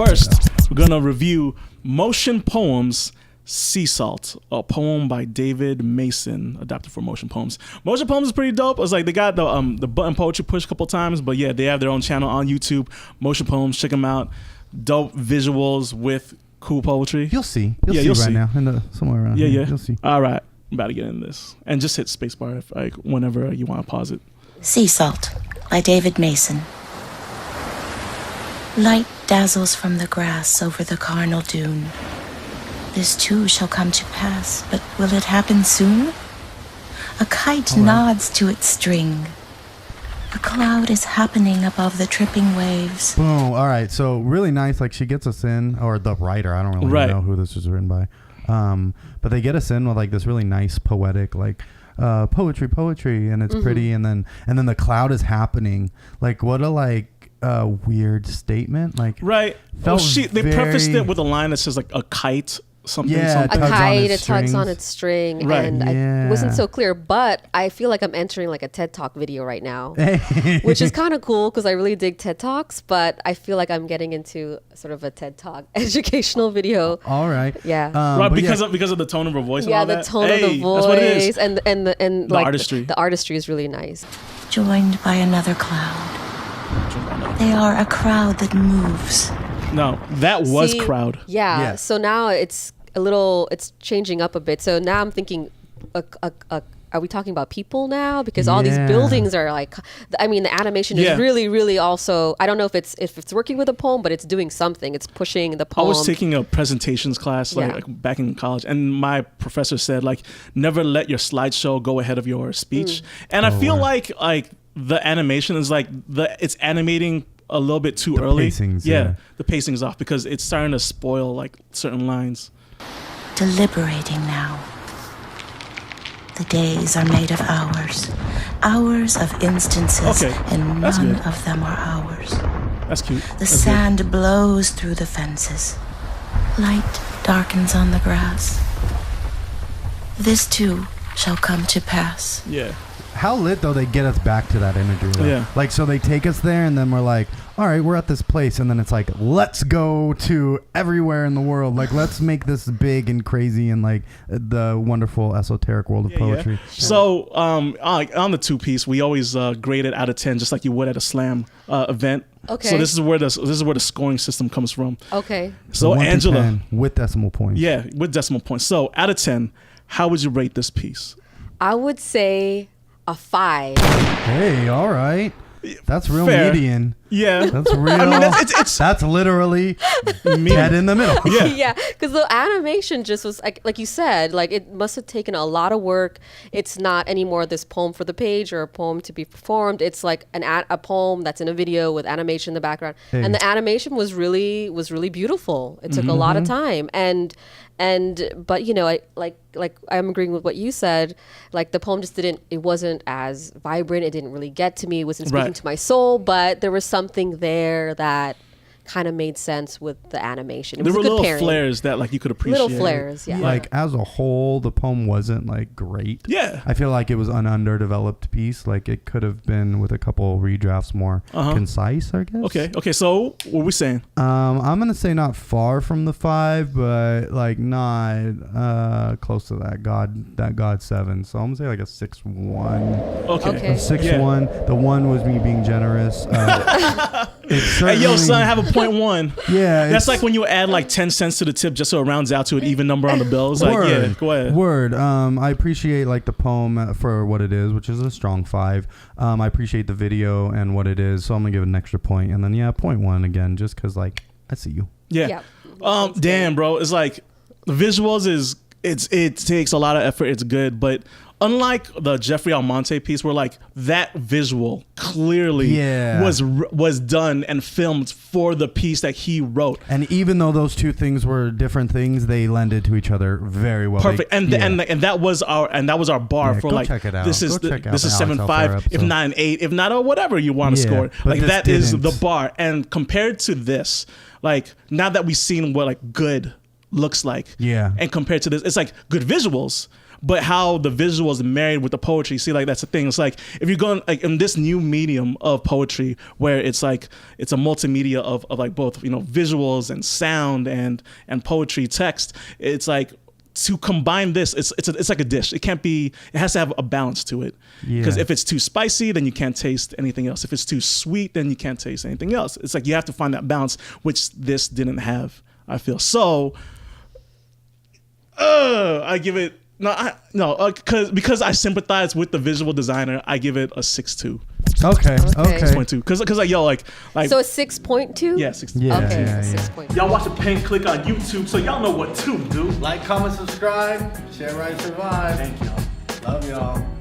first, we're going to review Motion Poems Sea Salt, a poem by David Mason, adapted for Motion Poems. Motion Poems is pretty dope. It's like they got the button poetry push a couple times, but yeah, they have their own channel on YouTube, Motion Poems. Check them out. Dope visuals with cool poetry. You'll see. You'll see right now. Somewhere around here. You'll see. All right. I'm about to get in this. And just hit spacebar if, like, whenever you want to pause it. Sea Salt by David Mason. Light dazzles from the grass over the carnal dune. This too shall come to pass, but will it happen soon? A kite nods to its string. A cloud is happening above the tripping waves. Boom. All right. So really nice. Like she gets us in, or the writer. I don't really know who this was written by. But they get us in with like this really nice poetic, like poetry, and it's pretty. And then the cloud is happening. Like what a weird statement. Like right. They prefaced it with a line that says like a kite. Something. A kite, it tugs on its string, right. And I wasn't so clear, but I feel like I'm entering like a TED Talk video right now, which is kind of cool because I really dig TED Talks, but I feel like I'm getting into sort of a TED Talk educational video. All right. Yeah. Right, because of the tone of her voice. Yeah, and all the that. tone of the voice, that's what it is. and the like artistry. The artistry is really nice. Joined by another cloud. They are a crowd that moves. No, that was crowd. Yeah. So now it's changing up a bit. So now I'm thinking, are we talking about people now? Because all these buildings are like, I mean, the animation is really, really also, I don't know if it's working with a poem, but it's doing something. It's pushing the poem. I was taking a presentations class like back in college, and my professor said like, never let your slideshow go ahead of your speech. And I feel like the animation is like it's animating a little bit too early. The pacing's off because it's starting to spoil like certain lines. Deliberating now. The days are made of hours. Hours of instances, and none of them are ours. That's cute. The sand blows through the fences. Light darkens on the grass. This too shall come to pass. Yeah. How lit though they get us back to that imagery though. Yeah. Like so they take us there and then we're like, all right, we're at this place, and then it's like, let's go to everywhere in the world. Like let's make this big and crazy and like the wonderful esoteric world of poetry. Yeah. So on the 2-piece, we always grade it out of 10 just like you would at a slam event. Okay. So this is where the scoring system comes from. Okay. So Angela, with decimal points. Yeah, with decimal points. So out of 10, how would you rate this piece? I would say a 5. Hey, all right. That's real median. Yeah. That's real. I mean, that's literally dead in the middle. Yeah. Yeah. Because the animation just was like you said, like it must have taken a lot of work. It's not anymore this poem for the page or a poem to be performed. It's like a poem that's in a video with animation in the background. Hey. And the animation was really beautiful. It took a lot of time. But you know, like I'm agreeing with what you said. Like the poem just it wasn't as vibrant. It didn't really get to me. It wasn't speaking to my soul. But there was something there that kind of made sense with the animation. It was there were a good little pairing. flares that like you could appreciate. Little flares, yeah. Like as a whole, the poem wasn't like great. Yeah. I feel like it was an underdeveloped piece. Like it could have been with a couple redrafts more concise, I guess. Okay. So what are we saying? I'm gonna say not far from the 5, but like not close to that God 7. So I'm gonna say like a 6-1. Okay. 6-1. The 1 was me being generous. Hey, yo, son, have a 0.1. Yeah. That's like when you add like 10 cents to the tip just so it rounds out to an even number on the bill. It's like, yeah, go ahead. Word. I appreciate like the poem for what it is, which is a strong 5. I appreciate the video and what it is, so I'm gonna give it an extra point. And then 0.1 again, just because like I see you. Yeah. Damn, bro. It's like the visuals it takes a lot of effort. It's good, but unlike the Jeffrey Almonte piece, where like that visual clearly was done and filmed for the piece that he wrote, and even though those two things were different things, they lended to each other very well. Perfect, and that was our bar for like check it out. This is 7.5, if not an 8, if not a whatever you want to score. Like that is the bar, and compared to this, like now that we've seen what like good looks like, and compared to this, it's like good visuals. but how the visuals married with the poetry. See, like that's the thing. It's like if you're going like in this new medium of poetry where it's like it's a multimedia of like both, you know, visuals and sound and poetry text. It's like to combine this, it's like a dish. It has to have a balance to it. Because if it's too spicy, then you can't taste anything else. If it's too sweet, then you can't taste anything else. It's like you have to find that balance, which this didn't have, I feel. So I give it because I sympathize with the visual designer, I give it a 6.2. Okay. 6.2. Because like yo, like so a 6.2? Yeah, 6.2. Okay, Yeah. 6.2. Y'all watch the Paint Click on YouTube, so y'all know what to do. Like, comment, subscribe, share, write, survive. Thank y'all. Love y'all.